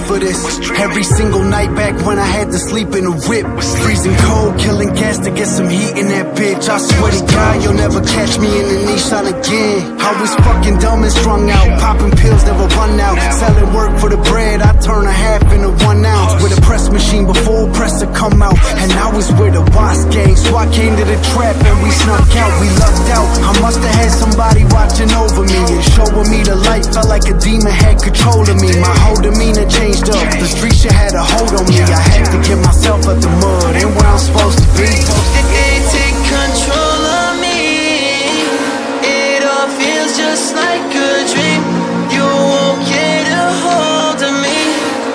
for this. Every single night back when I had to sleep in a whip. Freezing cold, killing gas to get some heat in that bitch. I swear to God, you'll never catch me in the Nissan again. I was fucking dumb and strung out, popping pills, never run out. Selling work for the bread, I turn a half into 1 ounce. With a press machine before press to come out. And I was with a boss gang, so I came to the trap and we snuck out. We lucked out, I must have had somebody watching over me and showing me the light. Felt like a demon had control of me. My whole demeanor changed up, the street shit had a hold on me. I had to get myself out the mud, ain't where I'm supposed to be. They take control of me. It all feels just like a dream. You won't get a hold of me.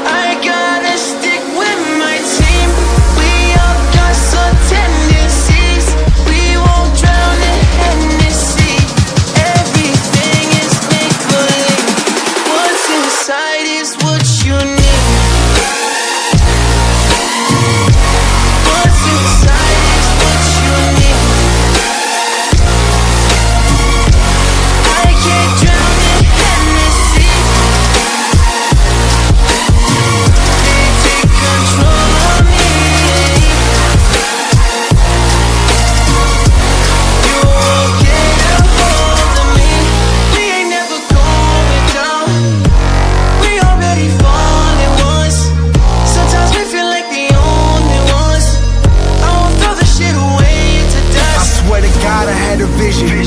I gotta stick with my team. We all got some tendencies. We won't drown in Hennessy. Everything is make-believe. What's inside is what you need.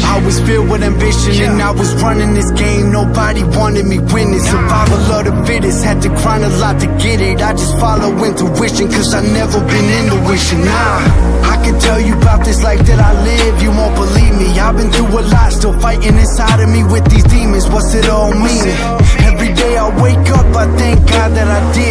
I was filled with ambition and I was running this game. Nobody wanted me winning. Survival of the fittest, had to grind a lot to get it. I just follow intuition, cause I never been into wishing. Nah, I can tell you about this life that I live, you won't believe me. I've been through a lot, still fighting inside of me with these demons. What's it all mean? Every day I wake up, I thank God that I did.